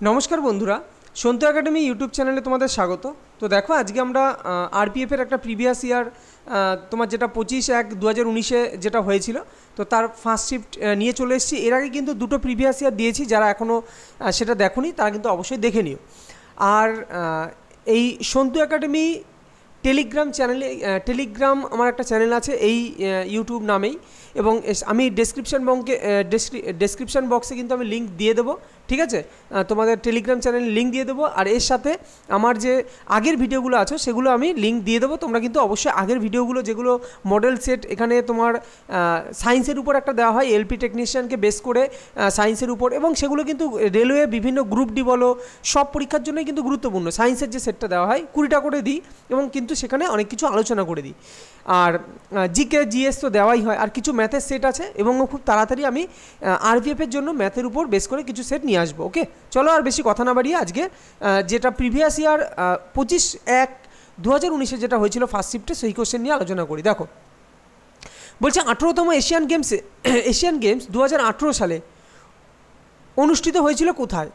নমস্কার বন্ধুরা, Santu academy YouTube চ্যানেলে তোমাদের স্বাগত। তো দেখো, আজকে আমরা আরপিএফের একটা প্রিভিয়াস ইয়ার তোমার যেটা 25/1/2019-এ যেটা হয়েছিল, তো তার ফার্স্ট শিফট নিয়ে চলে এসেছি। এর আগে কিন্তু দুটো প্রিভিয়াস ইয়ার দিয়েছি, যারা এখনও সেটা দেখোনি তারা কিন্তু অবশ্যই দেখে নিও। আর এই সন্তু একাডেমি টেলিগ্রাম চ্যানেলে, টেলিগ্রাম আমার একটা চ্যানেল আছে এই ইউটিউব নামেই, এবং আমি ডেসক্রিপশন বক্সে কিন্তু আমি লিঙ্ক দিয়ে দেবো, ঠিক আছে? তোমাদের টেলিগ্রাম চ্যানেলে লিঙ্ক দিয়ে দেবো, আর এর সাথে আমার যে আগের ভিডিওগুলো আছে সেগুলো আমি লিঙ্ক দিয়ে দেবো। তোমরা কিন্তু অবশ্যই আগের ভিডিওগুলো, যেগুলো মডেল সেট, এখানে তোমার সায়েন্সের উপর একটা দেওয়া হয়, এলপি টেকনিশিয়ানকে বেস করে সায়েন্সের উপর, এবং সেগুলো কিন্তু রেলওয়ে বিভিন্ন গ্রুপ ডি বলো সব পরীক্ষার জন্যই কিন্তু গুরুত্বপূর্ণ। সায়েন্সের যে সেটটা দেওয়া হয় 20টা করে দিই, এবং কিন্তু সেখানে অনেক কিছু আলোচনা করে দিই। আর জিকে জিএস তো দেওয়াই হয়, আর কিছু ম্যাথের সেট আছে, এবং খুব তাড়াতাড়ি আমি আরপিএফের জন্য ম্যাথের উপর বেস করে কিছু সেট নিয়ে আসবো। ওকে, চলো আর বেশি কথা না বাড়িয়ে আজকে যেটা প্রিভিয়াস ইয়ার 25/1/2019-এ যেটা হয়েছিল ফার্স্ট শিফটে, সেই কোশ্চেন নিয়ে আলোচনা করি। দেখো, বলছে 18তম এশিয়ান গেমস 2018 সালে অনুষ্ঠিত হয়েছিল কোথায়?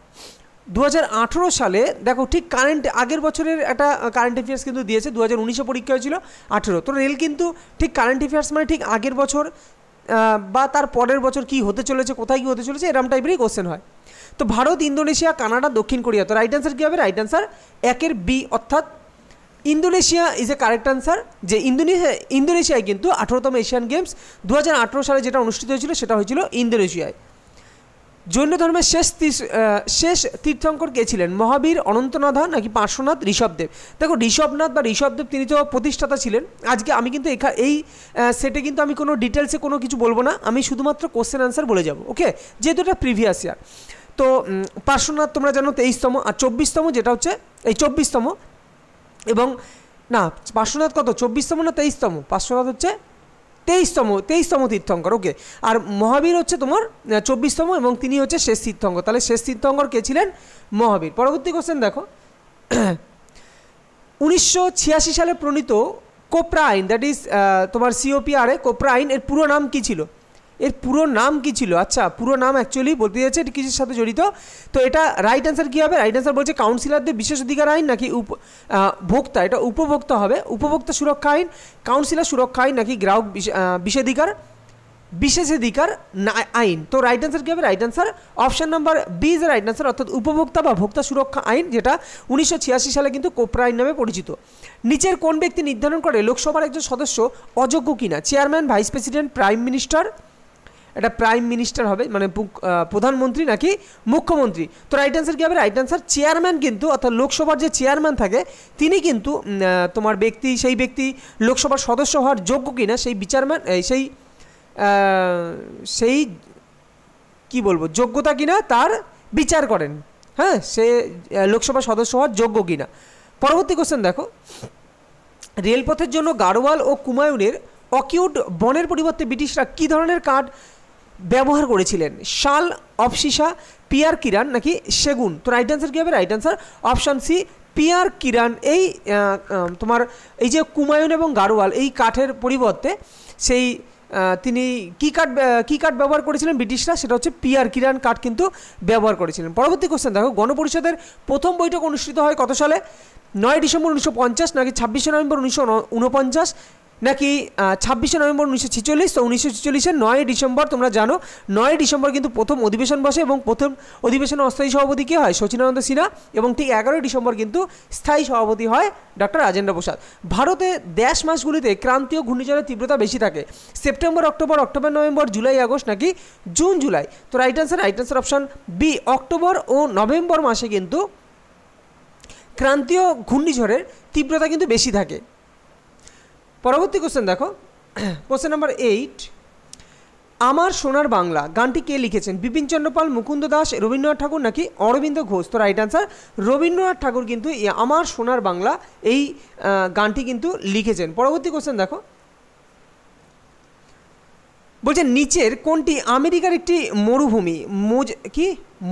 2018 সালে, দেখো ঠিক কারেন্ট আগের বছরের একটা কারেন্ট অ্যাফেয়ার্স কিন্তু দিয়েছে। 2019-এ পরীক্ষা হয়েছিল 18, তো রেল কিন্তু ঠিক কারেন্ট অ্যাফেয়ার্স মানে ঠিক আগের বছর বা তার পরের বছর কি হতে চলেছে, কোথায় কি হতে চলেছে, এরকম টাইপেরই কোশ্চেন হয়। তো ভারত, ইন্দোনেশিয়া, কানাডা, দক্ষিণ কোরিয়া, তো রাইট অ্যান্সার কী হবে? রাইট অ্যান্সার 1-এর বি, অর্থাৎ Indonesia is a correct answer. যে ইন্দোনেশিয়ায় কিন্তু 18তম এশিয়ান গেমস 2018 সালে যেটা অনুষ্ঠিত হয়েছিল সেটা হয়েছিল ইন্দোনেশিয়ায়। জৈন ধর্মের শেষ তীর্থঙ্কর কে ছিলেন? মহাবীর, অনন্তনাথা, নাকি পার্শ্বনাথ, ঋষভদেব? দেখো, ঋষভনাথ বা ঋষভদেব তিনি তো প্রতিষ্ঠাতা ছিলেন। আজকে আমি কিন্তু এই সেটে কিন্তু আমি কোনো ডিটেলসে কোনো কিছু বলবো না, আমি শুধুমাত্র কোশ্চেন অ্যান্সার বলে যাব। ওকে, যেহেতু এটা প্রিভিয়াস ইয়ার। তো পার্শ্বনাথ তোমরা জানো 23তম, আর 24তম যেটা হচ্ছে এই 24তম, এবং না, পার্শ্বনাথ কত, 24তম না 23তম? পার্শ্বনাথ হচ্ছে 23তম তীর্থঙ্কর। ওকে, আর মহাবীর হচ্ছে তোমার 24তম, এবং তিনি হচ্ছে শেষ তীর্থঙ্কর। তাহলে শেষ তীর্থঙ্কর কে ছিলেন? মহাবীর। পরবর্তী কোশ্চেন দেখো, 1986 সালে প্রণীত কোপরা আইন, দ্যাট ইজ তোমার সিওপিআরএ, কোপরা আইন, এর পুরো নাম কী ছিল? এর পুরো নাম কী ছিল? আচ্ছা, পুরো নাম অ্যাকচুয়ালি বলতে যাচ্ছে এটি কিছুর সাথে জড়িত। তো এটা রাইট অ্যান্সার কী হবে? রাইট অ্যান্সার বলছে কাউন্সিলরদের বিশেষ অধিকার আইন, নাকি ভোক্তা, এটা উপভোক্তা হবে, উপভোক্তা সুরক্ষা আইন, কাউন্সিলর সুরক্ষা আইন, নাকি গ্রাহক বিশেষাধিকার আইন। তো রাইট অ্যান্সার কী হবে? Right answer option number B is right answer, অর্থাৎ উপভোক্তা বা ভোক্তা সুরক্ষা আইন, যেটা 1986 সালে কিন্তু কোপরা আইন নামে পরিচিত। নিচের কোন ব্যক্তি নির্ধারণ করে লোকসভার একজন সদস্য অযোগ্য কিনা? Chairman, vice president, prime minister? এটা প্রাইম মিনিস্টার হবে, মানে প্রধানমন্ত্রী, নাকি মুখ্যমন্ত্রী? তো রাইট অ্যান্সার কী হবে? রাইট অ্যান্সার চেয়ারম্যান, কিন্তু অর্থাৎ লোকসভার যে চেয়ারম্যান থাকে তিনি কিন্তু তোমার সেই ব্যক্তি লোকসভার সদস্য হওয়ার যোগ্য কিনা সেই কি বলবো, যোগ্যতা কিনা তার বিচার করেন। হ্যাঁ, সে লোকসভার সদস্য হওয়ার যোগ্য কিনা। পরবর্তী কোশ্চেন দেখো, রেলপথের জন্য গাড়োয়াল ও কুমায়ুনের অকিউট বনের পরিবর্তে ব্রিটিশরা কী ধরনের কাঠ ব্যবহার করেছিলেন? শাল, অপসিসা, পিয়ার কিরান, নাকি সেগুন? তো রাইট অ্যান্সার কী হবে? রাইট অ্যান্সার অপশান সি, পিয়ার কিরান। এই তোমার এই যে কুমায়ুন এবং গাড়োয়াল, এই কাঠের পরিবর্তে সেই তিনি কী কাঠ ব্যবহার করেছিলেন ব্রিটিশরা? সেটা হচ্ছে পিয়ার কিরান কাঠ কিন্তু ব্যবহার করেছিলেন। পরবর্তী কোশ্চেন দেখো, গণপরিষদের প্রথম বৈঠক অনুষ্ঠিত হয় কত সালে? 9 ডিসেম্বর 1950, নাকি 26শে নভেম্বর 1949, নাকি 26শে নভেম্বর 1946? তো 1946-এর 9 ডিসেম্বর, তোমরা জানো 9 ডিসেম্বর কিন্তু প্রথম অধিবেশন বসে, এবং প্রথম অধিবেশনের অস্থায়ী সভাপতি কে হয়? সচিনানন্দ সিনহা, এবং ঠিক 11 ডিসেম্বর কিন্তু স্থায়ী সভাপতি হয় ডক্টর রাজেন্দ্র প্রসাদ। ভারতে ড্যাশ মাসগুলিতে ক্রান্তীয় ঘূর্ণিঝড়ের তীব্রতা বেশি থাকে? September, October, November, July, August, নাকি জুন, জুলাই? তো right answer option B, October ও নভেম্বর মাসে কিন্তু ক্রান্তীয় ঘূর্ণিঝড়ের তীব্রতা কিন্তু বেশি থাকে। পরবর্তী কোশ্চেন দেখো, কোশ্চেন নাম্বার 8, আমার সোনার বাংলা গানটি কে লিখেছেন? বিপিনচন্দ্র পাল, মুকুন্দ দাস, রবীন্দ্রনাথ ঠাকুর, নাকি অরবিন্দ ঘোষ? তো রাইট অ্যান্সার রবীন্দ্রনাথ ঠাকুর কিন্তু আমার সোনার বাংলা এই গানটি কিন্তু লিখেছেন। পরবর্তী কোশ্চেন দেখো, বলছে নিচের কোনটি আমেরিকার একটি মরুভূমি?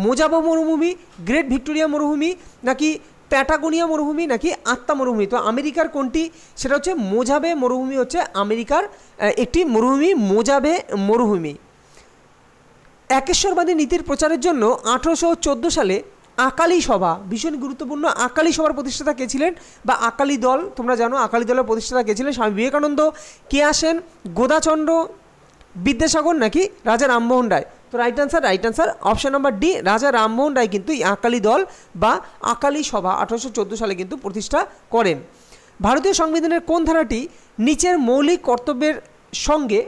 মোজাভো মরুভূমি, গ্রেট ভিক্টোরিয়া মরুভূমি, নাকি প্যাটাগোনিয়া মরুভূমি, নাকি আত্মা মরুভূমি? তো আমেরিকার কোনটি? সেটা হচ্ছে মোজাভে মরুভূমি, হচ্ছে আমেরিকার একটি মরুভূমি, মোজাভে মরুভূমি। একেশ্বরবাদী নীতির প্রচারের জন্য 1814 সালে আকালি সভা, ভীষণ গুরুত্বপূর্ণ, আকালি সভার প্রতিষ্ঠাতা কে ছিলেন, বা আকালি দল, তোমরা জানো আকালি দলের প্রতিষ্ঠাতা কে ছিলেন, স্বামী বিবেকানন্দ। কে আসেন, গোদাচন্দ্র বিদ্যাসাগর নাকি রাজা রামমোহন রায়? তো right answer option number D, রাজা রামমোহন রায় কিন্তু এই আকালি দল বা আকালি সভা 1814 সালে কিন্তু প্রতিষ্ঠা করেন। ভারতীয় সংবিধানের কোন ধারাটি নিচের মৌলিক কর্তব্যের সঙ্গে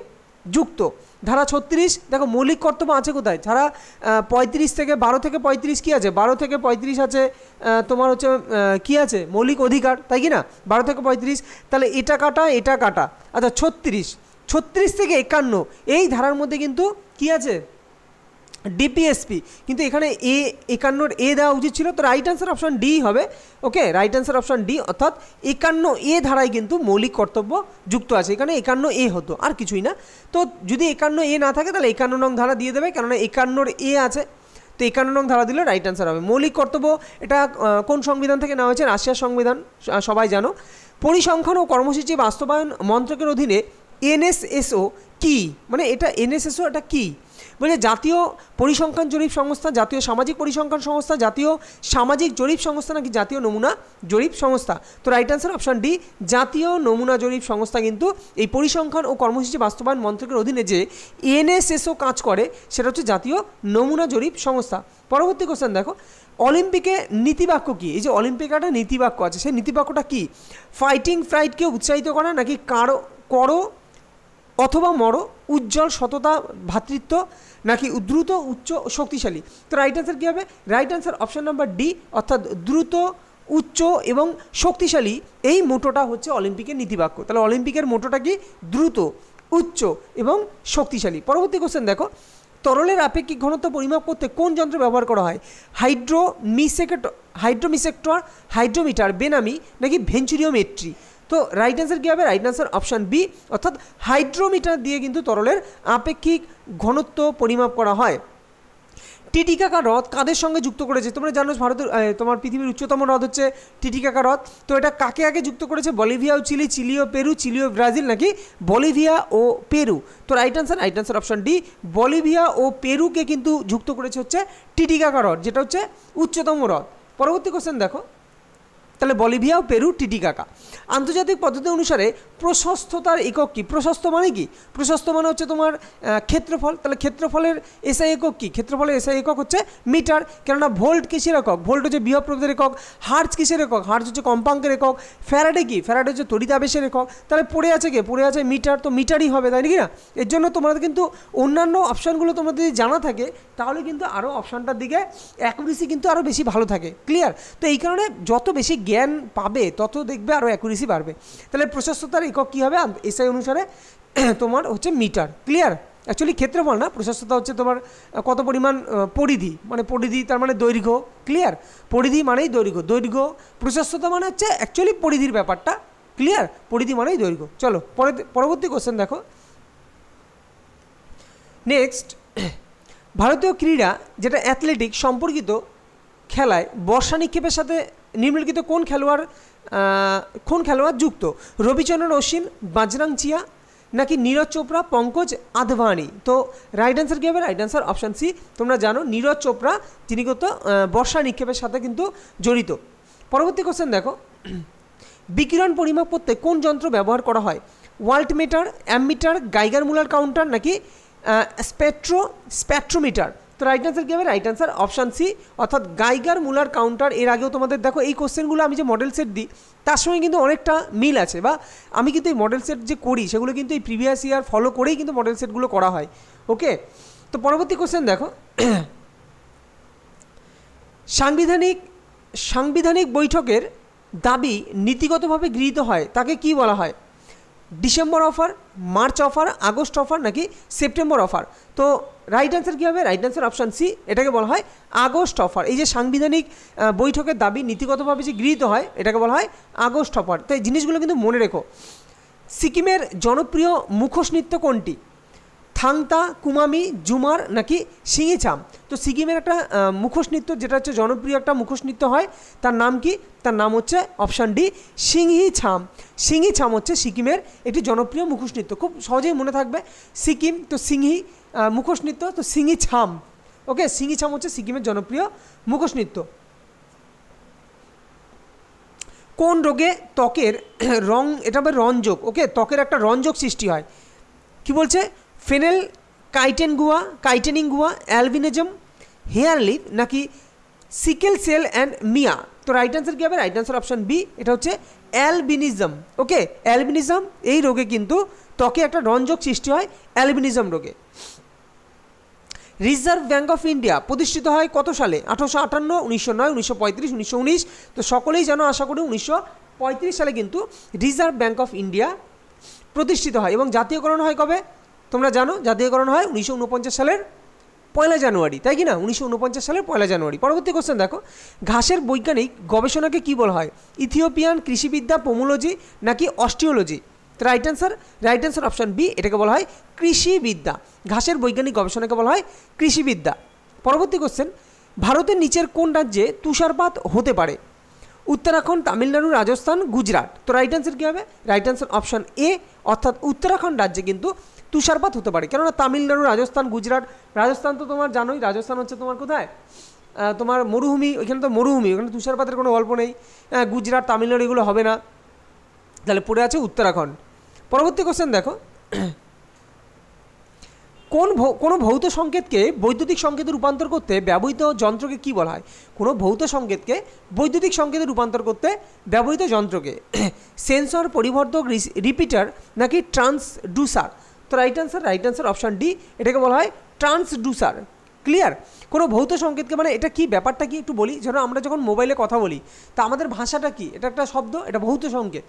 যুক্ত? ধারা 36, দেখো মৌলিক কর্তব্য আছে কোথায়, ধারা 35 থেকে 12 থেকে 35 কী আছে, 12 থেকে 35 আছে তোমার হচ্ছে কী আছে, মৌলিক অধিকার, তাই কি না, 12 থেকে 35, তাহলে এটা কাটা, আচ্ছা 36 থেকে 51 এই ধারার মধ্যে কিন্তু কী আছে, ডিপিএসপি, কিন্তু এখানে 51 এ দেওয়া উচিত ছিল, তো রাইট অ্যান্সার অপশান ডি হবে। ওকে, রাইট অ্যান্সার অপশান ডি, অর্থাৎ 51 ধারায় কিন্তু মৌলিক কর্তব্য যুক্ত আছে, এখানে 51 হতো, আর কিছুই না। তো যদি 51 না থাকে তাহলে 51 নং ধারা দিয়ে দেবে, কেননা 51 আছে, তো 51 নং ধারা দিলে রাইট অ্যান্সার হবে। মৌলিক কর্তব্য এটা কোন সংবিধান থেকে নেওয়া হয়েছে, রাশিয়ার সংবিধান, সবাই জানো। পরিসংখ্যান ও কর্মসূচি বাস্তবায়ন মন্ত্রকের অধীনে এনএসএসও কি, মানে এটা এনএসএসও এটা কি, বলে জাতীয় পরিসংখ্যান জরিপ সংস্থা, জাতীয় সামাজিক পরিসংখ্যান সংস্থা, জাতীয় সামাজিক জরিপ সংস্থা নাকি জাতীয় নমুনা জরিপ সংস্থা? তো রাইট অ্যান্সার অপশান ডি, জাতীয় নমুনা জরিপ সংস্থা কিন্তু এই পরিসংখ্যান ও কর্মসূচি বাস্তবায়ন মন্ত্রকের অধীনে যে এনএসএসও কাজ করে সেটা হচ্ছে জাতীয় নমুনা জরিপ সংস্থা। পরবর্তী কোশ্চেন দেখো, অলিম্পিকে নীতিবাক্য কি? এই যে অলিম্পিকে একটা নীতিবাক্য আছে, সেই নীতিবাক্যটা কি? ফাইটিং ফ্রাইটকে উৎসাহিত করা নাকি করো অথবা মরো, উজ্জ্বল সততা ভ্রাতৃত্ব নাকি দ্রুত উচ্চ শক্তিশালী? তো রাইট অ্যান্সার কী হবে, right answer option number D, অর্থাৎ দ্রুত উচ্চ এবং শক্তিশালী, এই মোটোটা হচ্ছে অলিম্পিকের নীতিবাক্য। তাহলে অলিম্পিকের মোটোটা কি, দ্রুত উচ্চ এবং শক্তিশালী। পরবর্তী কোশ্চেন দেখো, তরলের আপেক্ষিক ঘনত্ব পরিমাপ করতে কোন যন্ত্র ব্যবহার করা হয়? হাইড্রোমিসেক্টর, হাইড্রোমিটার, বেনামি নাকি ভেঞ্চুরিওমেট্রি? তো রাইট অ্যান্সার কী হবে, রাইট অ্যান্সার অপশান বি, অর্থাৎ হাইড্রোমিটার দিয়ে কিন্তু তরলের আপেক্ষিক ঘনত্ব পরিমাপ করা হয়। টিটিকাকা হ্রদ কাদের সঙ্গে যুক্ত করেছে? তোমরা জানো ভারতের তোমার পৃথিবীর উচ্চতম হ্রদ হচ্ছে টিটিকাকা হ্রদ, তো এটা কাকে আগে যুক্ত করেছে? বলিভিয়া ও চিলি, চিলি ও পেরু, চিলি ও ব্রাজিল নাকি বলিভিয়া ও পেরু? তো right answer option D, Bolivia ও পেরুকে কিন্তু যুক্ত করেছে হচ্ছে টিটিকাকা হ্রদ, যেটা হচ্ছে উচ্চতম হ্রদ। পরবর্তী কোশ্চেন দেখো, তাহলে বলিভিয়া ও পেরু টিটিকাকা। আন্তর্জাতিক পদ্ধতি অনুসারে প্রশস্ততার একক কি? প্রশস্ত মানে কি? প্রশস্ত মানে হচ্ছে তোমার ক্ষেত্রফল, তাহলে ক্ষেত্রফলের এসআই একক কি? ক্ষেত্রফলের এসআই একক হচ্ছে মিটার, কেননা ভোল্ট কিসের একক? ভোল্ট হচ্ছে বিভব প্রভেদের একক। হার্জ কিসের একক? হার্জ হচ্ছে কম্পাঙ্কের একক। ফ্যারাডে কি? ফ্যারাডে হচ্ছে তড়িতাবেশের একক। তাহলে পড়ে আছে কে? পড়ে আছে মিটার, তো মিটারই হবে, তাই নাকি না? এর জন্য তোমাদের কিন্তু অন্যান্য অপশানগুলো তোমাদের যদি জানা থাকে তাহলে কিন্তু আরও অপশানটার দিকে অ্যাকুরেসি কিন্তু আরও বেশি ভালো থাকে, ক্লিয়ার? তো এই কারণে যত বেশি জ্ঞান পাবে তত দেখবে আরও অ্যাকুরেসি বাড়বে। তাহলে প্রশস্ততার একক কী হবে? এসআই অনুসারে তোমার হচ্ছে মিটার, ক্লিয়ার? অ্যাকচুয়ালি ক্ষেত্রফল না, প্রশস্ততা হচ্ছে তোমার কত পরিমাণ পরিধি, মানে পরিধি তার মানে দৈর্ঘ্য, ক্লিয়ার? পরিধি মানেই দৈর্ঘ্য, প্রশস্ততা মানে হচ্ছে অ্যাকচুয়ালি পরিধির ব্যাপারটা, ক্লিয়ার? পরিধি মানেই দৈর্ঘ্য। চলো পরবর্তী কোশ্চেন দেখো। নেক্সট, ভারতীয় ক্রীড়া যেটা অ্যাথলেটিক সম্পর্কিত খেলায় বর্ষা নিক্ষেপের সাথে নিম্নলিখিত কোন খেলোয়াড় যুক্ত? রবিচন্দ্রন অশ্বিন, বাজরাং চিয়া নাকি নীরজ চোপড়া, পঙ্কজ আদভানি? তো রাইট অ্যান্সার কী হবে? Right answer option C. তোমরা জানো নীরজ চোপড়া যিনি কত বর্ষা নিক্ষেপের সাথে কিন্তু জড়িত। পরবর্তী কোশ্চেন দেখো, বিকিরণ পরিমাপ করতে কোন যন্ত্র ব্যবহার করা হয়? ওয়াল্টমিটার, অ্যামমিটার, গাইগার মুলার কাউন্টার নাকি স্পেকট্রোমিটার? তো রাইট অ্যান্সার কী হবে? রাইট অ্যান্সার অপশান সি, অর্থাৎ গাইগার মুলার কাউন্টার। এর আগেও তোমাদের দেখো এই কোশ্চেনগুলো আমি যে মডেল সেট দিই তার সঙ্গে কিন্তু অনেকটা মিল আছে, বা আমি কিন্তু এই মডেল সেট যে করি সেগুলো কিন্তু এই প্রিভিয়াস ইয়ার ফলো করেই কিন্তু মডেল সেটগুলো করা হয়। ওকে, তো পরবর্তী কোশ্চেন দেখো, সাংবিধানিক বৈঠকের দাবি নীতিগতভাবে গৃহীত হয় তাকে কি বলা হয়? December offer, March offer, August offer নাকি সেপ্টেম্বর অফার? তো রাইট অ্যান্সার কী হবে? রাইট অ্যান্সার অপশান সি, এটাকে বলা হয় আগস্ট অফার। এই যে সাংবিধানিক বৈঠকের দাবি নীতিগতভাবে যে গৃহীত হয় এটাকে বলা হয় আগস্ট অফার। তো এই জিনিসগুলো কিন্তু মনে রেখো। সিকিমের জনপ্রিয় মুখোশ নৃত্য কোনটি? থাংতা, কুমামি, ঝুমার নাকি সিঙিছাম? তো সিকিমের একটা মুখোশ নৃত্য যেটা হচ্ছে জনপ্রিয় একটা মুখোশ নৃত্য হয়, তার নাম কি? তার নাম হচ্ছে অপশান ডি, সিংহিছাম। সিংহিছাম হচ্ছে সিকিমের একটি জনপ্রিয় মুখোশ নৃত্য, খুব সহজেই মনে থাকবে। সিকিম তো সিংহি মুখোশ নৃত্য, তো সিংহিছাম। ওকে, সিংহিছাম হচ্ছে সিকিমের জনপ্রিয় মুখোশ নৃত্য। কোন রোগে ত্বকের রং, এটা হবে রঞ্জক, ওকে, ত্বকের একটা রঞ্জক সৃষ্টি হয়, কি বলছে, ফেনেল কাইটেনিং গুয়া, অ্যালবিনিজম, হেয়ার লিপ নাকি সিকেল সেল অ্যান্ড মিয়া? তো রাইট অ্যান্সার কী হবে? রাইট অ্যান্সার অপশান বি, এটা হচ্ছে অ্যালবিনিজম। ওকে, অ্যালবিনিজম এই রোগে কিন্তু ত্বকে একটা রঞ্জক সৃষ্টি হয়, অ্যালবিনিজম রোগে। রিজার্ভ ব্যাঙ্ক অফ ইন্ডিয়া প্রতিষ্ঠিত হয় কত সালে? 1858, 1909, 1935, 1919? তো সকলেই জানো আশা করি 1935 সালে কিন্তু রিজার্ভ ব্যাঙ্ক অফ ইন্ডিয়া প্রতিষ্ঠিত হয়। এবং জাতীয়করণ হয় কবে? তোমরা জানো জাতীয়করণ হয় 1949 সালের 1 জানুয়ারি, তাই কি না? 1949 সালের 1 জানুয়ারি। পরবর্তী কোশ্চেন দেখো, ঘাসের বৈজ্ঞানিক গবেষণাকে কী বলা হয়? ইথিওপিয়ান কৃষিবিদ্যা, পোমোলজি নাকি অস্টিওলজি? তো রাইট অ্যান্সার অপশান বি, এটাকে বলা হয় কৃষিবিদ্যা। ঘাসের বৈজ্ঞানিক গবেষণাকে বলা হয় কৃষিবিদ্যা। পরবর্তী কোশ্চেন, ভারতের নিচের কোন রাজ্যে তুষারপাত হতে পারে? উত্তরাখণ্ড, তামিলনাড়ু, রাজস্থান, গুজরাট? তো রাইট অ্যান্সার কী হবে? রাইট অ্যান্সার অপশান এ, অর্থাৎ উত্তরাখণ্ড রাজ্যে কিন্তু তুষারপাত হতে পারে। কেননা তামিলনাড়ু, রাজস্থান, গুজরাট, রাজস্থান তো তোমার জানোই, রাজস্থান হচ্ছে তোমার কোথায়, তোমার মরুভূমি, ওইখানে তো মরুভূমি, ওখানে তুষারপাতের কোনো গল্প নেই। গুজরাট, তামিলনাড়ু এগুলো হবে না, তাহলে পড়ে আছে উত্তরাখণ্ড। পরবর্তী কোশ্চেন দেখো, কোনো ভৌত সংকেতকে বৈদ্যুতিক সংকেতে রূপান্তর করতে ব্যবহৃত যন্ত্রকে কি বলা হয়? কোনো ভৌত সংকেতকে বৈদ্যুতিক সংকেতে রূপান্তর করতে ব্যবহৃত যন্ত্রকে সেন্সর, পরিবর্ধক, রিপিটার নাকি ট্রান্সডুসার? তো রাইট অ্যান্সার অপশান ডি, এটাকে বলা হয় ট্রান্সডুসার। ক্লিয়ার? কোনো ভৌত সংকেতকে, মানে এটা কি, ব্যাপারটা কি একটু বলি। ধরো আমরা যখন মোবাইলে কথা বলি, তা আমাদের ভাষাটা কি? এটা একটা শব্দ, এটা ভৌত সংকেত।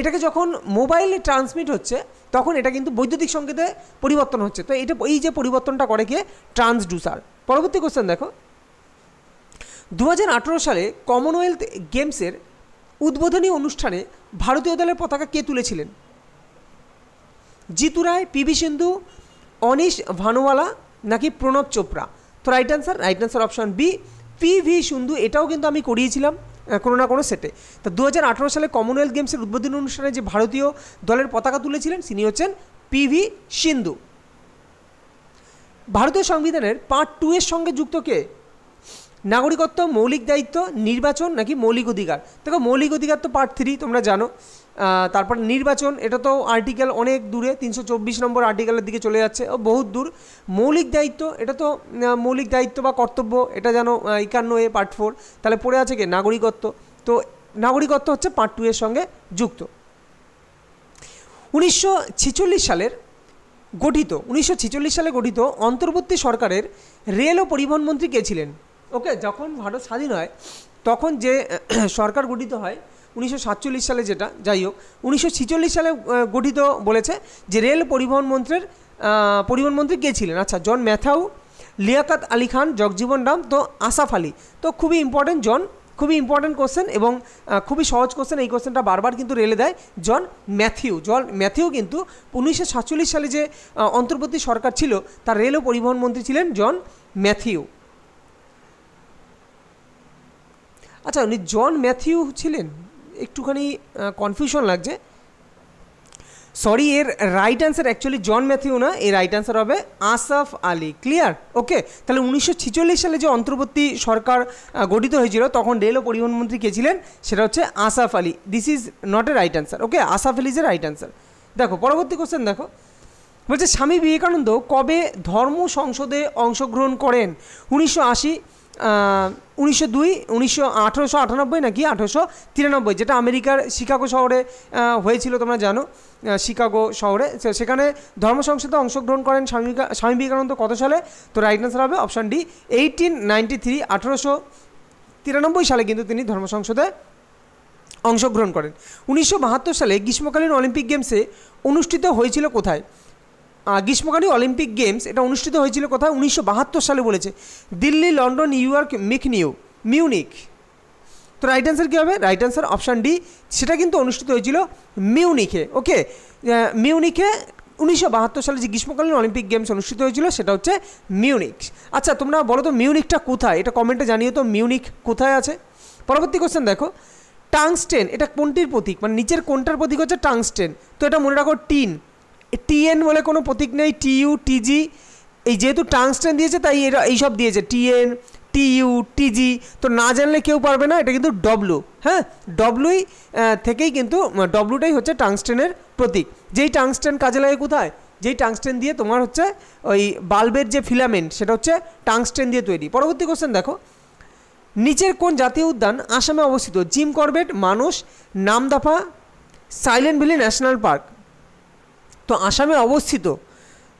এটাকে যখন মোবাইলে ট্রান্সমিট হচ্ছে তখন এটা কিন্তু বৈদ্যুতিক সংকেতে পরিবর্তন হচ্ছে। তো এই যে পরিবর্তনটা করে কে? ট্রান্সডুসার। পরবর্তী কোশ্চেন দেখো, 2018 সালে কমনওয়েলথ গেমসের উদ্বোধনী অনুষ্ঠানে ভারতীয় দলের পতাকা কে তুলেছিলেন? জিতু রায়, পিভি সিন্ধু, অনিশ ভানুওয়ালা নাকি প্রণব চোপড়া? তো right answer option B, PV Sindhu. এটাও কিন্তু আমি করিয়েছিলাম কোনো না কোনো সেটে। তো 2018 সালে কমনওয়েলথ গেমসের উদ্বোধনী অনুষ্ঠানে যে ভারতীয় দলের পতাকা তুলেছিলেন তিনি হচ্ছেন পিভি সিন্ধু। ভারতীয় সংবিধানের পার্ট 2 এর সঙ্গে যুক্ত কে? নাগরিকত্ব, মৌলিক দায়িত্ব, নির্বাচন নাকি মৌলিক অধিকার? দেখো মৌলিক অধিকার তো পার্ট 3 তোমরা জানো। তারপর নির্বাচন, এটা তো আর্টিকেল অনেক দূরে, 324 নম্বর আর্টিকেলের দিকে চলে যাচ্ছে, বহুত দূর। মৌলিক দায়িত্ব, এটা তো মৌলিক দায়িত্ব বা কর্তব্য, এটা জানো 51A পার্ট 4। তাহলে পড়ে আছে কি? নাগরিকত্ব। তো নাগরিকত্ব হচ্ছে পার্ট 2 এর সঙ্গে যুক্ত। 1946 সালে গঠিত অন্তর্বর্তী সরকারের রেল ও পরিবহন মন্ত্রী কে ছিলেন? ওকে, যখন ভারত স্বাধীন হয় তখন যে সরকার গঠিত হয় 1947 সালে, যেটা যাই হোক 1946 সালে গঠিত বলেছে যে রেল পরিবহন মন্ত্রী কে ছিলেন? আচ্ছা, জন ম্যাথাউ, লিয়াকত আলী খান, জগজীবন রাম, তো আসাফ আলী। তো খুবই ইম্পর্টেন্ট খুবই ইম্পর্টেন্ট কোশ্চেন এবং খুবই সহজ কোশ্চেন। এই কোশ্চেনটা বারবার কিন্তু রেলে দেয়। জন ম্যাথিউ কিন্তু 1947 সালে যে অন্তর্বর্তী সরকার ছিল তার রেল ও পরিবহন মন্ত্রী ছিলেন জন ম্যাথিউ। আচ্ছা, উনি জন ম্যাথিউ ছিলেন, একটুখানি কনফিউশন লাগছে, সরি। এর রাইট অ্যান্সার অ্যাকচুয়ালি জন ম্যাথিউ না, এর রাইট অ্যান্সার হবে আসাফ আলী। ক্লিয়ার? ওকে, তাহলে 1946 সালে যে অন্তর্বর্তী সরকার গঠিত হয়েছিল তখন রেল ও পরিবহন মন্ত্রী কে ছিলেন? সেটা হচ্ছে Asaf Ali. This is not a right answer. Okay, Asaf Ali is a right answer. দেখো পরবর্তী কোশ্চেন দেখো, বলছে স্বামী বিবেকানন্দ কবে ধর্ম সংসদে অংশগ্রহণ করেন? 1980, 1902, 1898 নাকি 1893, যেটা আমেরিকার শিকাগো শহরে হয়েছিল, তোমরা জানো শিকাগো শহরে। সেখানে ধর্ম সংসদে অংশগ্রহণ করেন স্বামী বিবেকানন্দ কত সালে? তো রাইট অ্যান্সার হবে অপশান ডি, 1893, 1893 সালে কিন্তু তিনি ধর্ম সংসদে অংশগ্রহণ করেন। 1972 সালে গ্রীষ্মকালীন অলিম্পিক গেমসে অনুষ্ঠিত হয়েছিল কোথায়? গ্রীষ্মকালীন অলিম্পিক গেমস এটা অনুষ্ঠিত হয়েছিল কোথায়? 1972 সালে বলেছে Delhi, London, new York, Munich. তো রাইট অ্যান্সার কী হবে? রাইট অ্যান্সার অপশান ডি, সেটা কিন্তু অনুষ্ঠিত হয়েছিল মিউনিকে। ওকে, মিউনিকে 1972 সালে যে গ্রীষ্মকালীন অলিম্পিক গেমস অনুষ্ঠিত হয়েছিল সেটা হচ্ছে মিউনিক। আচ্ছা, তোমরা বলো তো মিউনিকটা কোথায়? এটা কমেন্টে জানিও তো মিউনিক কোথায় আছে। পরবর্তী কোশ্চেন দেখো, টাংস্টেন এটা কোনটির প্রতীক? মানে নিচের কোনটার প্রতীক হচ্ছে টাংস্টেন? তো এটা মনে রাখো টিএন বলে কোনো প্রতীক নেই, টিইউ, টিজি। এই যেহেতু টাংস্টেন দিয়েছে তাই এইসব দিয়েছে, টিএন, টিইউ, টিজি, তো না জানলে কেউ পারবে না, এটা কিন্তু ডব্লু। হ্যাঁ, ডব্লুই থেকেই কিন্তু ডব্লুটাই হচ্ছে টাংস্টেনের প্রতীক। যেই টাংস্টেন কাজে লাগে কোথায়? যেই টাংস্টেন দিয়ে তোমার হচ্ছে ওই বাল্বের যে ফিলামেন্ট সেটা হচ্ছে টাংস্টেন দিয়ে তৈরি। পরবর্তী কোশ্চেন দেখো, নিচের কোন জাতীয় উদ্যান আসামে অবস্থিত? Jim Corbett, Manas, Namdapha, silent valley national park. তো আসামে অবস্থিত,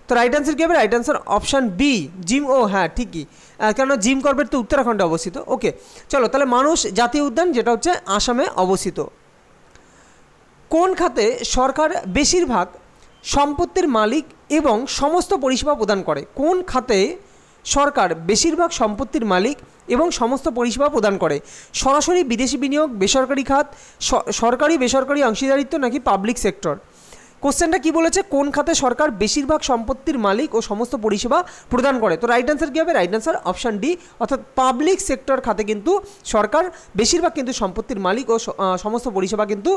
তো রাইট অ্যান্সার কী হবে? Right answer option B, Jim. ও হ্যাঁ, ঠিকই, কেননা জিম করবেট তো উত্তরাখণ্ডে অবস্থিত। ওকে, চলো তাহলে মানস জাতীয় উদ্যান যেটা হচ্ছে আসামে অবস্থিত। কোন খাতে সরকার বেশিরভাগ সম্পত্তির মালিক এবং সমস্ত পরিষেবা প্রদান করে? কোন খাতে সরকার বেশিরভাগ সম্পত্তির মালিক এবং সমস্ত পরিষেবা প্রদান করে? সরাসরি বিদেশি বিনিয়োগ, বেসরকারি খাত, সরকারি বেসরকারি অংশীদারিত্ব নাকি পাবলিক সেক্টর? কোশ্চেনটা কি বলেছে? কোন খাতে সরকার বেশিরভাগ সম্পত্তির মালিক ও সমস্ত পরিষেবা প্রদান করে? তো রাইট অ্যান্সার কী হবে? রাইট অ্যান্সার অপশান ডি, অর্থাৎ পাবলিক সেক্টর খাতে কিন্তু সরকার বেশিরভাগ কিন্তু সম্পত্তির মালিক ও সমস্ত পরিষেবা কিন্তু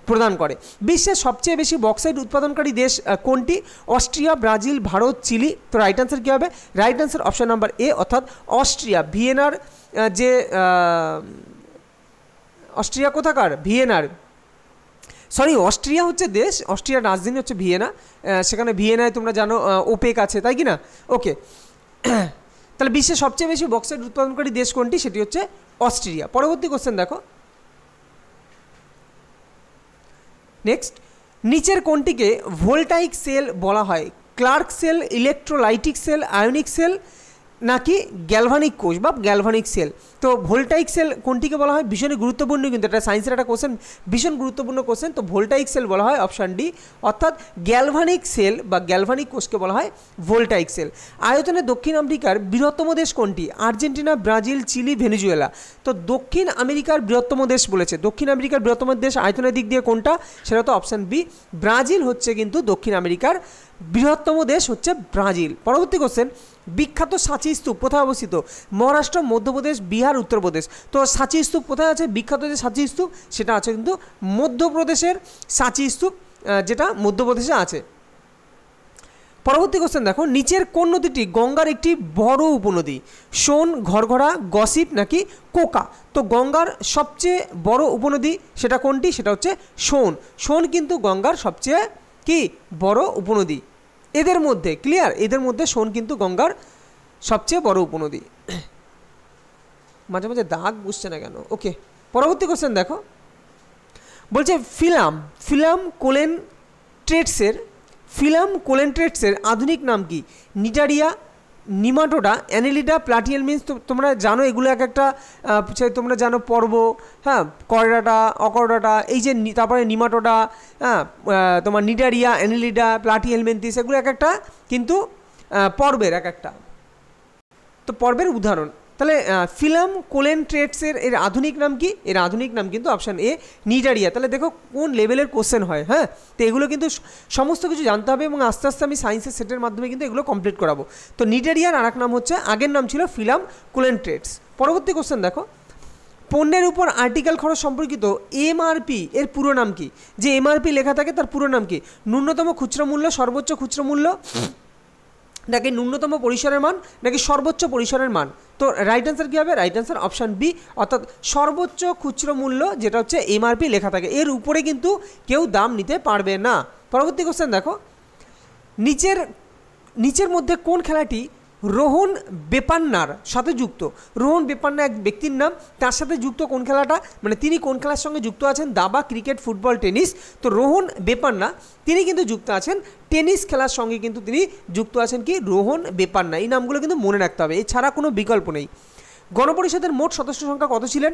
প্রদান করে। বিশ্বের সবচেয়ে বেশি বক্সাইট উৎপাদনকারী দেশ কোনটি? Austria, Brazil, Bharat, Chile. তো রাইট অ্যান্সার কী হবে? Right answer option number A, অর্থাৎ অস্ট্রিয়া। ভিয়েনার যে অস্ট্রিয়া কোথাকার? ভিয়েনার, সরি অস্ট্রিয়া হচ্ছে দেশ, অস্ট্রিয়ার রাজধানী হচ্ছে ভিয়েনা। সেখানে ভিয়েনায় তোমরা জানো ওপেক আছে, তাই কি না? ওকে, তাহলে বিশ্বের সবচেয়ে বেশি বক্সাইট উৎপাদনকারী দেশ কোনটি? সেটি হচ্ছে অস্ট্রিয়া। পরবর্তী কোশ্চেন দেখো, নেক্সট, নিচের কোনটিকে ভোল্টাইক সেল বলা হয়? Clark cell, electrolytic cell, ionic cell নাকি গ্যালভানিক কোষ বা গ্যালভানিক সেল? তো ভোল্টাইক সেল কোনটিকে বলা হয়? ভীষণই গুরুত্বপূর্ণ, কিন্তু এটা সায়েন্সের একটা কোশ্চেন, ভীষণ গুরুত্বপূর্ণ কোশ্চেন। তো ভোল্টাইক সেল বলা হয় অপশান ডি, অর্থাৎ গ্যালভানিক সেল বা গ্যালভানিক কোষকে বলা হয় ভোল্টাইক সেল। আয়তনে দক্ষিণ আমেরিকার বৃহত্তম দেশ কোনটি? Argentina, Brazil, Chile, Venezuela. তো দক্ষিণ আমেরিকার বৃহত্তম দেশ বলেছে, দক্ষিণ আমেরিকার বৃহত্তম দেশ আয়তনের দিক দিয়ে কোনটা? সেটা তো অপশান বি, ব্রাজিল হচ্ছে কিন্তু দক্ষিণ আমেরিকার বৃহত্তম দেশ হচ্ছে ব্রাজিল। পরবর্তী কোশ্চেন, বিখ্যাত সাঁচি স্তূপ কোথায় অবস্থিত? মহারাষ্ট্র, মধ্যপ্রদেশ, বিহার, উত্তরপ্রদেশ। তো সাঁচি স্তূপ কোথায় আছে? বিখ্যাত যে সাঁচি স্তূপ সেটা আছে কিন্তু মধ্যপ্রদেশের সাঁচি স্তূপ, যেটা মধ্যপ্রদেশে আছে। পরবর্তী কোশ্চেন দেখো, নিচের কোন নদীটি গঙ্গার একটি বড় উপনদী? সোন, ঘরঘরা, গসিপ নাকি কোকা? তো গঙ্গার সবচেয়ে বড় উপনদী সেটা কোনটি? সেটা হচ্ছে সোন। সোন কিন্তু গঙ্গার সবচেয়ে কি বড় উপনদী এদের মধ্যে। ক্লিয়ার? এদের মধ্যে সোন কিন্তু গঙ্গার সবচেয়ে বড় উপনদী। মাঝে মাঝে দাগ বুঝছে না কেন? ওকে, পরবর্তী কোশ্চেন দেখো, বলছে ফিলাম কোলেন্ট্রেটসের আধুনিক নাম কি? নিটারিয়া, নিমাটোডা, অ্যানেলিডা, প্লাটিহেলমিনথ। তো তোমরা জানো এগুলো এক একটা, তোমরা জানো পর্ব, হ্যাঁ, করডাটা, অকর্ডাটা, এই যে তারপরে নিমাটোডা, হ্যাঁ, তোমার নিটারিয়া, অ্যানেলিডা, প্লাটিহেলমিনথিস, এগুলো এক একটা কিন্তু পর্বের এক একটা, তো পর্বের উদাহরণ। তাহলে ফিলাম কোলেন্ট্রেটসের এর আধুনিক নাম কি? এর আধুনিক নাম কিন্তু অপশান এ, নিটারিয়া। তাহলে দেখো কোন লেভেলের কোশ্চেন হয়। হ্যাঁ, তো এগুলো কিন্তু সমস্ত কিছু জানতে হবে এবং আস্তে আস্তে আমি সায়েন্সের সেটের মাধ্যমে কিন্তু এগুলো কমপ্লিট করাবো। তো নিটারিয়ার আর এক নাম হচ্ছে, আগের নাম ছিল ফিলাম কোলেন্ট্রেটস। পরবর্তী কোশ্চেন দেখো, পণ্যের উপর আর্টিকেল খরচ সম্পর্কিত এমআরপি এর পুরো নাম কি? যে এমআরপি লেখা থাকে তার পুরো নাম কি? ন্যূনতম খুচরো মূল্য, সর্বোচ্চ খুচরো মূল্য নাকি ন্যূনতম পরিসরের মান নাকি সর্বোচ্চ পরিসরের মান? তো রাইট অ্যান্সার কী হবে? রাইট অ্যান্সার অপশান বি, অর্থাৎ সর্বোচ্চ খুচরো মূল্য যেটা হচ্ছে এমআরপি লেখা থাকে, এর উপরে কিন্তু কেউ দাম নিতে পারবে না। পরবর্তী কোশ্চেন দেখো, নিচের মধ্যে কোন খেলাটি রোহন বেপান্নার সাথে যুক্ত? রোহন বেপান্না এক ব্যক্তির নাম, তার সাথে যুক্ত কোন খেলাটা, মানে তিনি কোন খেলার সঙ্গে যুক্ত আছেন? দাবা, ক্রিকেট, ফুটবল, টেনিস। তো রোহন বেপান্না তিনি কিন্তু যুক্ত আছেন টেনিস খেলার সঙ্গে, কিন্তু তিনি যুক্ত আছেন কি? রোহন বেপান্না। এই নামগুলো কিন্তু মনে রাখতে হবে, এছাড়া কোনো বিকল্প নেই। গণপরিষদের মোট সদস্য সংখ্যা কত ছিলেন?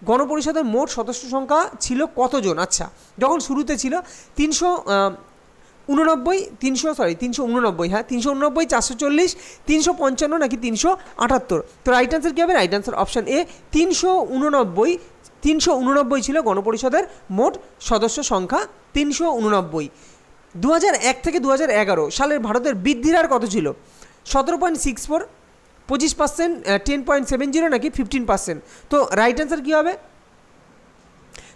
গণপরিষদের মোট সদস্য সংখ্যা ছিল কতজন? আচ্ছা, যখন শুরুতে ছিল 389, হ্যাঁ 389, 440, 355 নাকি 378? তো রাইট অ্যান্সার কী হবে? রাইট অ্যান্সার অপশান এ, 389 ছিল গণপরিষদের মোট সদস্য সংখ্যা, 389। 2001 থেকে 2011 সালের ভারতের বৃদ্ধির হার কত ছিল? 17.64, 25%, 10.70 নাকি 15%? তো রাইট অ্যান্সার কী হবে?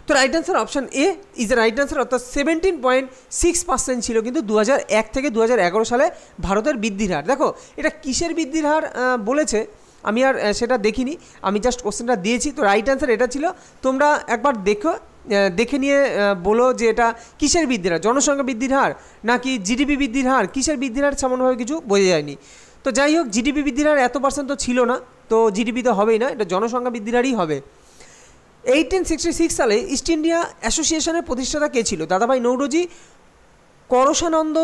তো right answer option A is the right answer, অর্থাৎ 17.6% ছিল কিন্তু 2001 থেকে 2011 সালে ভারতের বৃদ্ধির হার। দেখো এটা কিসের বৃদ্ধির হার বলেছে? আমি আর সেটা দেখিনি, আমি জাস্ট কোশ্চেনটা দিয়েছি। তো রাইট অ্যান্সার এটা ছিল। তোমরা একবার দেখে নিয়ে বলো যে এটা কিসের বৃদ্ধির হার, জনসংখ্যা বৃদ্ধির হার নাকি জিডিপি বৃদ্ধির হার, কিসের বৃদ্ধির হার তেমনভাবে কিছু বোঝা যায়নি। তো যাই হোক, জিডিপি বৃদ্ধির হার এত% তো ছিল না, তো জিডিপি তো হবেই না, এটা জনসংখ্যা বৃদ্ধির হারই হবে। 1866 সালে ইস্ট ইন্ডিয়া অ্যাসোসিয়েশনের প্রতিষ্ঠাতা কে ছিল? দাদাভাই নৌরোজি, করশানন্দ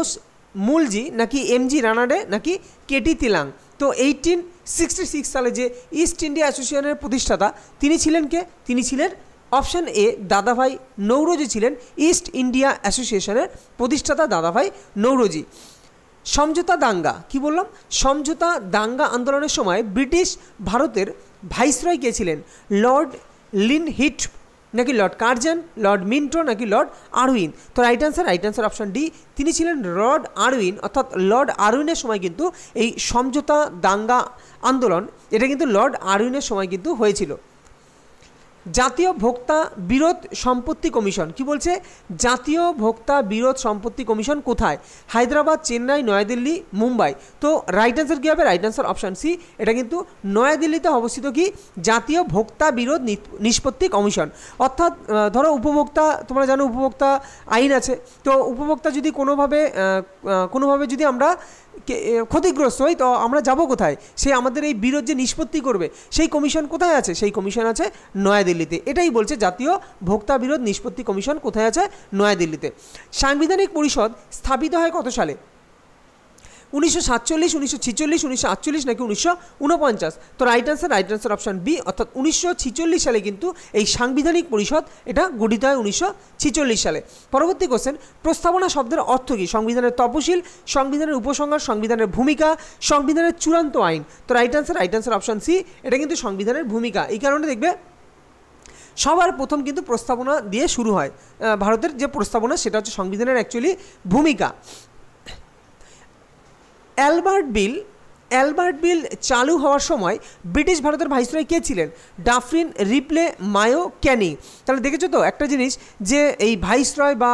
মূলজি নাকি এমজি রানাডে নাকি কেটি তিলাং? তো 1866 সালে যে ইস্ট ইন্ডিয়া অ্যাসোসিয়েশনের প্রতিষ্ঠাতা তিনি ছিলেন কে? তিনি ছিলেন অপশান এ দাদাভাই নৌরোজি ছিলেন ইস্ট ইন্ডিয়া অ্যাসোসিয়েশনের প্রতিষ্ঠাতা দাদাভাই নৌরোজি। সমঝোতা দাঙ্গা, কি বললাম? সমঝোতা দাঙ্গা আন্দোলনের সময় ব্রিটিশ ভারতের ভাইসরয় কে ছিলেন? লর্ড লিনহিট নাকি লর্ড কার্জন, লর্ড মিন্টো নাকি লর্ড আরউইন? তো রাইট অ্যান্সার অপশান ডি, তিনি ছিলেন লর্ড আরউইন। অর্থাৎ লর্ড আরউইনের সময় কিন্তু এই সমঝোতা দাঙ্গা আন্দোলন এটা কিন্তু লর্ড আরউইনের সময় কিন্তু হয়েছিল। জাতীয় ভোক্তা বিরোধ সম্পত্তি কমিশন, কি বলছে? জাতীয় ভোক্তা বিরোধ সম্পত্তি কমিশন কোথায়? হায়দ্রাবাদ, চেন্নাই, নয়াদিল্লি, মুম্বাই? তো রাইট অ্যান্সার কী হবে? রাইট অ্যান্সার অপশান সি, এটা কিন্তু নয়াদিল্লিতে অবস্থিত কি জাতীয় ভোক্তা বিরোধ নিষ্পত্তি কমিশন। অর্থাৎ ধরো উপভোক্তা, তোমরা জানো উপভোক্তা আইন আছে, তো উপভোক্তা যদি কোনোভাবে যদি আমরা ক্ষতিগ্রস্ত হই তো আমরা যাব কোথায়? সেই আমাদের এই বিরোধ যে নিষ্পত্তি করবে সেই কমিশন কোথায় আছে? সেই কমিশন আছে নয়াদিল্লিতে। এটাই বলছে জাতীয় ভোক্তা বিরোধ নিষ্পত্তি কমিশন কোথায় আছে? নয়াদিল্লিতে। সাংবিধানিক পরিষদ স্থাপিত হয় কত সালে? 1947, 1946, 1948 নাকি 1949? তো রাইট অ্যান্সার অপশান বি, অর্থাৎ 1946 সালে কিন্তু এই সাংবিধানিক পরিষদ এটা গঠিত হয় 1946 সালে। পরবর্তী কোশ্চেন, প্রস্তাবনা শব্দের অর্থ কী? সংবিধানের তফসিল, সংবিধানের উপসংহার, সংবিধানের ভূমিকা, সংবিধানের চূড়ান্ত আইন? তো রাইট অ্যান্সার অপশান সি, এটা কিন্তু সংবিধানের ভূমিকা। এই কারণে দেখবে সবার প্রথম কিন্তু প্রস্তাবনা দিয়ে শুরু হয়, ভারতের যে প্রস্তাবনা সেটা হচ্ছে সংবিধানের অ্যাকচুয়ালি ভূমিকা। অ্যালবার্ট বিল চালু হওয়ার সময় ব্রিটিশ ভারতের ভাইসরয় কে ছিলেন? ডাফরিন, রিপ্লে, মায়ো, ক্যানিং? তাহলে দেখেছো তো একটা জিনিস, যে এই ভাইসরয় বা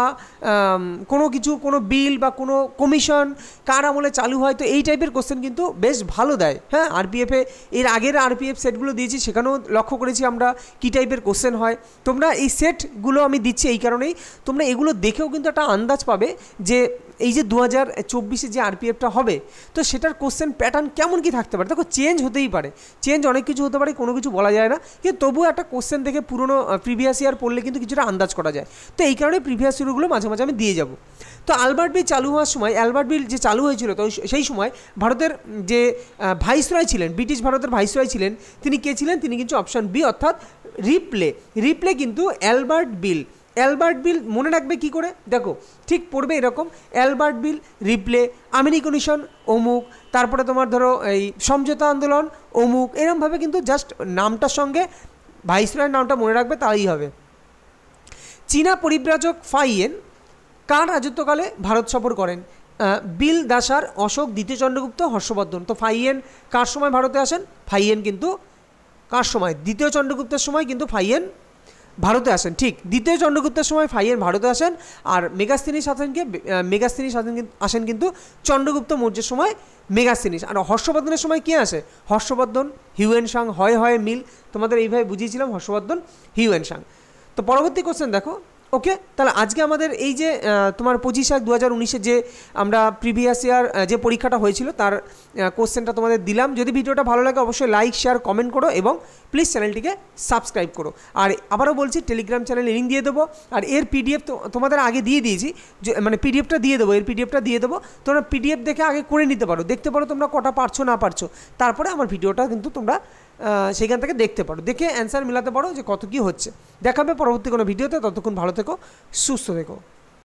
কোনো বিল বা কোনো কমিশন কার আমলে চালু হয়, তো এই টাইপের কোশ্চেন কিন্তু বেশ ভালো দেয়। হ্যাঁ, আরপিএফে এর আগের আরপিএফ সেটগুলো দিয়েছি, সেখানেও লক্ষ্য করেছি আমরা কী টাইপের কোশ্চেন হয়। তোমরা এই সেটগুলো আমি দিচ্ছি এই কারণেই, তোমরা এগুলো দেখেও কিন্তু একটা আন্দাজ পাবে যে এই যে 2024 যে আরপিএফটা হবে তো সেটার কোশ্চেন প্যাটার্ন কেমন কি থাকতে পারে। দেখো চেঞ্জ হতেই পারে, চেঞ্জ অনেক কিছু হতে পারে, কোনো কিছু বলা যায় না, কিন্তু তবুও একটা কোশ্চেন দেখে পুরনো প্রিভিয়াস ইয়ার পড়লে কিন্তু কিছুটা আন্দাজ করা যায়। তো এই কারণে প্রিভিয়াস ইয়ারগুলো মাঝে মাঝে আমি দিয়ে যাব। তো অ্যালবার্ট বিল চালু হওয়ার সময়, অ্যালবার্ট বিল যে চালু হয়েছিল তো সেই সময় ভারতের যে ভাইসরয় ছিলেন, ব্রিটিশ ভারতের ভাইসরয় ছিলেন, তিনি কে ছিলেন? তিনি কিন্তু অপশান বি, অর্থাৎ রিপ্লে কিন্তু অ্যালবার্ট বিল মনে রাখবে কি করে? দেখো ঠিক পড়বে এরকম, অ্যালবার্ট বিল, রিপ্লে, আমিনি কমিশন অমুক, তারপরে তোমার ধরো এই সমঝোতা আন্দোলন অমুক, এরকমভাবে কিন্তু জাস্ট নামটার সঙ্গে ভাইসরয়ের নামটা মনে রাখবে, তাই হবে। চীনা পরিব্রাজক ফাইয়েন কার রাজত্বকালে ভারত সফর করেন? বিল দাসার, অশোক, দ্বিতীয় চন্দ্রগুপ্ত, হর্ষবর্ধন? তো ফাইয়েন কার সময় ভারতে আসেন? ফাইয়েন কিন্তু কার সময়? দ্বিতীয় চন্দ্রগুপ্তের সময় কিন্তু ফাইয়েন ভারতে আসেন। ঠিক, দ্বিতীয় চন্দ্রগুপ্তের সময় ফাইয়েন ভারতে আসেন, আর মেগাস্তিনি আসেন কিন্তু চন্দ্রগুপ্ত মৌর্যের সময় মেগাস্তিনি। আর হর্ষবর্ধনের সময় কে আসে? হর্ষবর্ধন, হিউয়েনসাং, হয় মিল, তোমাদের এইভাবে বুঝিয়েছিলাম, হর্ষবর্ধন, হিউয়েনসাং। তো পরবর্তী কোশ্চেন দেখো। ওকে, তাহলে আজকে আমাদের এই যে তোমার 25/1/2019 যে আমরা প্রিভিয়াস ইয়ার যে পরীক্ষাটা হয়েছিল তার কোশ্চেনটা তোমাদের দিলাম। যদি ভিডিওটা ভালো লাগে অবশ্যই লাইক, শেয়ার, কমেন্ট করো এবং প্লিজ চ্যানেলটিকে সাবস্ক্রাইব করো। আর আবারও বলছি, টেলিগ্রাম চ্যানেলে লিঙ্ক দিয়ে দেবো, আর এর পিডিএফ তোমাদের আগে দিয়ে দিয়েছি, যে মানে পিডিএফটা দিয়ে দেবো, এর পিডিএফটা দিয়ে দেবো, তোমরা পিডিএফ দেখে আগে করে নিতে পারো, দেখতে পারো তোমরা কটা পারছো না পারছো, তারপরে আমার ভিডিওটা কিন্তু তোমরা সেখান থেকে দেখতে পারো, দেখে অ্যান্সার মেলাতে পারো যে কত কী হচ্ছে। দেখাবে পরবর্তী কোনো ভিডিওতে, ততক্ষণ ভালো থেকো, সুস্থ থেকো।